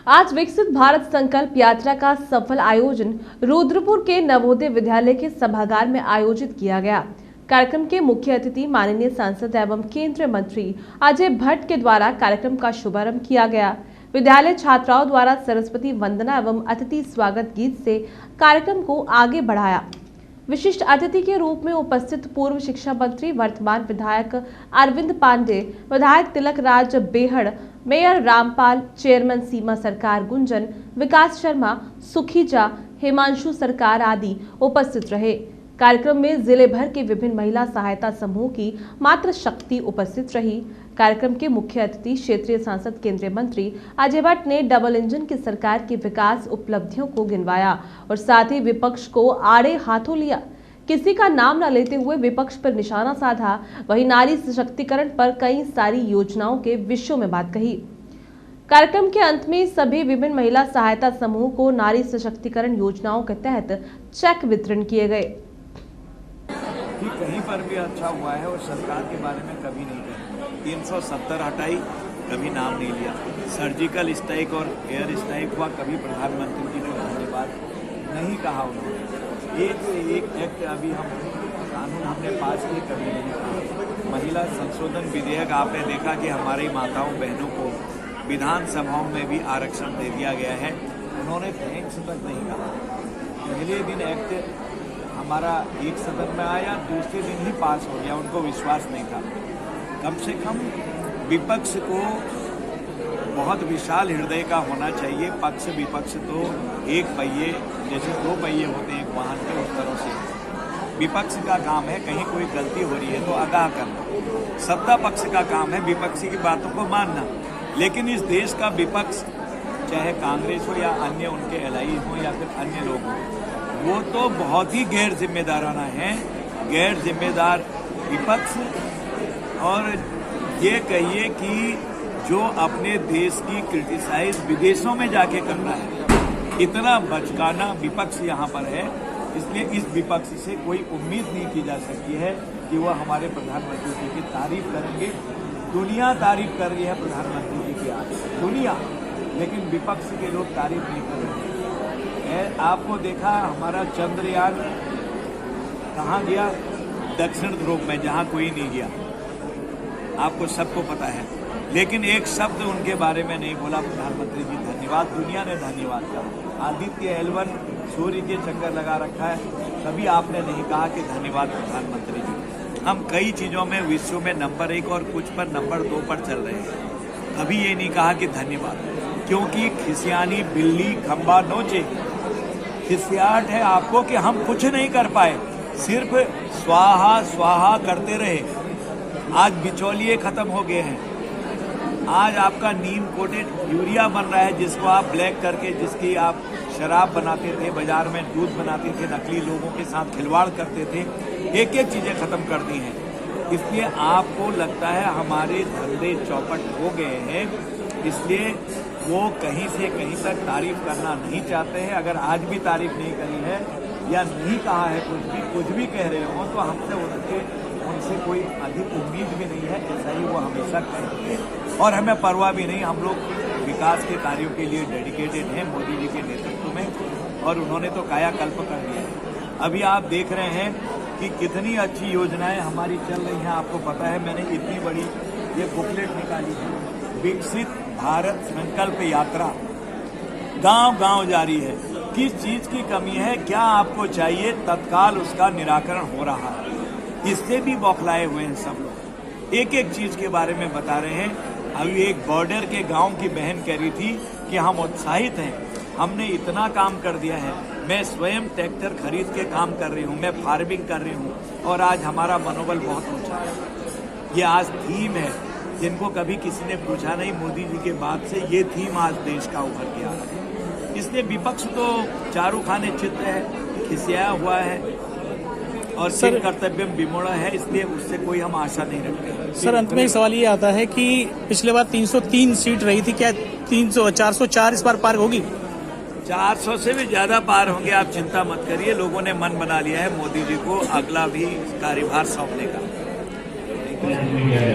आज विकसित भारत संकल्प यात्रा का सफल आयोजन रुद्रपुर के नवोदय विद्यालय के सभागार में आयोजित किया गया। कार्यक्रम के मुख्य अतिथि माननीय सांसद एवं केंद्रीय मंत्री अजय भट्ट के द्वारा कार्यक्रम का शुभारंभ किया गया। विद्यालय छात्राओं द्वारा सरस्वती वंदना एवं अतिथि स्वागत गीत से कार्यक्रम को आगे बढ़ाया। विशिष्ट अतिथि के रूप में उपस्थित पूर्व शिक्षा मंत्री वर्तमान विधायक अरविंद पांडे, विधायक तिलक राज बेहड़, मेयर रामपाल, चेयरमैन सीमा सरकार गुंजन, विकास शर्मा, सुखीजा, हिमांशु सरकार आदि उपस्थित रहे। कार्यक्रम में जिले भर के विभिन्न महिला सहायता समूह की मातृ शक्ति उपस्थित रही। कार्यक्रम के मुख्य अतिथि क्षेत्रीय सांसद केंद्रीय मंत्री अजय भट्ट ने डबल इंजन की सरकार की विकास उपलब्धियों को गिनवाया और साथ ही विपक्ष को आड़े हाथों लिया। किसी का नाम न लेते हुए विपक्ष पर निशाना साधा। वहीं नारी सशक्तिकरण पर कई सारी योजनाओं के विषयों में बात कही। कार्यक्रम के अंत में सभी विभिन्न महिला सहायता समूह को नारी सशक्तिकरण योजनाओं के तहत चेक वितरण किए गए। कि कहीं पर भी अच्छा हुआ है और सरकार के बारे में कभी नहीं कहा। 370 हटाई, कभी नाम नहीं लिया। सर्जिकल स्ट्राइक और एयर स्ट्राइक हुआ, कभी प्रधानमंत्री जी को धन्यवाद नहीं कहा उन्होंने। एक एक्ट अभी हम कानून हमने पास किए, कभी नहीं कहा। महिला संशोधन विधेयक आपने देखा कि हमारी माताओं बहनों को विधानसभाओं में भी आरक्षण दे दिया गया है, उन्होंने थैंक्स तक नहीं कहा। पहले दिन एक्ट हमारा एक सदन में आया, दूसरे दिन ही पास हो गया, उनको विश्वास नहीं था। कम से कम विपक्ष को बहुत विशाल हृदय का होना चाहिए। पक्ष विपक्ष तो एक पहिए जैसे दो पहिए होते हैं एक वाहन के, उस तरह से विपक्ष का काम है कहीं कोई गलती हो रही है तो आगाह करना। सत्ता पक्ष का काम है विपक्षी की बातों को मानना। लेकिन इस देश का विपक्ष, चाहे कांग्रेस हो या अन्य उनके एलाई हो या फिर अन्य लोग हों, वो तो बहुत ही गैर जिम्मेदाराना है। गैर जिम्मेदार विपक्ष, और ये कहिए कि जो अपने देश की क्रिटिसाइज विदेशों में जाके करना है, इतना बचकाना विपक्ष यहाँ पर है। इसलिए इस विपक्ष से कोई उम्मीद नहीं की जा सकती है कि वह हमारे प्रधानमंत्री जी की तारीफ करेंगे। दुनिया तारीफ कर रही है प्रधानमंत्री जी की, आज दुनिया, लेकिन विपक्ष के लोग तारीफ नहीं कर रहे हैं। आपको देखा हमारा चंद्रयान कहाँ गया? दक्षिण ध्रुव में, जहाँ कोई नहीं गया, आपको सबको पता है। लेकिन एक शब्द उनके बारे में नहीं बोला प्रधानमंत्री जी। धन्यवाद, दुनिया ने धन्यवाद कहा। आदित्य L1 सूर्य के चक्कर लगा रखा है, कभी आपने नहीं कहा कि धन्यवाद प्रधानमंत्री जी। हम कई चीजों में विश्व में नंबर 1 और कुछ पर नंबर 2 पर चल रहे हैं, कभी ये नहीं कहा कि धन्यवाद। क्योंकि खिसियानी बिल्ली खंबा नोचे, खिसियाट है आपको कि हम कुछ नहीं कर पाए, सिर्फ स्वाहा स्वाहा करते रहे। आज बिचौलिए खत्म हो गए हैं। आज आपका नीम कोटेड यूरिया बन रहा है, जिसको आप ब्लैक करके, जिसकी आप शराब बनाते थे, बाजार में दूध बनाते थे, नकली लोगों के साथ खिलवाड़ करते थे, एक एक चीजें खत्म कर दी हैं। इसलिए आपको लगता है हमारे धंधे चौपट हो गए हैं, इसलिए वो कहीं से कहीं तक तारीफ करना नहीं चाहते हैं। अगर आज भी तारीफ नहीं करी है या नहीं कहा है, कुछ भी कह रहे हो, तो हमसे उनसे कोई अधिक उम्मीद भी नहीं है। ऐसा ही वो हमेशा कहते हैं और हमें परवाह भी नहीं। हम लोग विकास के कार्यों के लिए डेडिकेटेड हैं मोदी जी के नेतृत्व में, और उन्होंने तो कायाकल्प कर दिया है। अभी आप देख रहे हैं कि कितनी अच्छी योजनाएं हमारी चल रही हैं। आपको पता है मैंने इतनी बड़ी ये बुकलेट निकाली है, विकसित भारत संकल्प यात्रा गांव-गांव जारी है। किस चीज की कमी है, क्या आपको चाहिए, तत्काल उसका निराकरण हो रहा है। इससे भी बौखलाए हुए हैं सब लोग, एक एक चीज के बारे में बता रहे हैं। अभी एक बॉर्डर के गांव की बहन कह रही थी कि हम उत्साहित हैं, हमने इतना काम कर दिया है। मैं स्वयं ट्रैक्टर खरीद के काम कर रही हूँ, मैं फार्मिंग कर रही हूँ, और आज हमारा मनोबल बहुत ऊंचा है। ये आज थीम है, जिनको कभी किसी ने पूछा नहीं। मोदी जी के बाद से ये थीम आज देश का उभर के आ रहा है। इसलिए विपक्ष तो चारू खाने चित्र है, खिसियाया हुआ है और सिर कर्तव्यम विमोड़ा है, इसलिए उससे कोई हम आशा नहीं रखते। सर, अंत में एक सवाल ये आता है कि पिछले बार 303 सीट रही थी, क्या 404 इस बार पार होगी? 400 से भी ज्यादा पार होंगे, आप चिंता मत करिए। लोगों ने मन बना लिया है मोदी जी को अगला भी कार्यभार सौंपने का।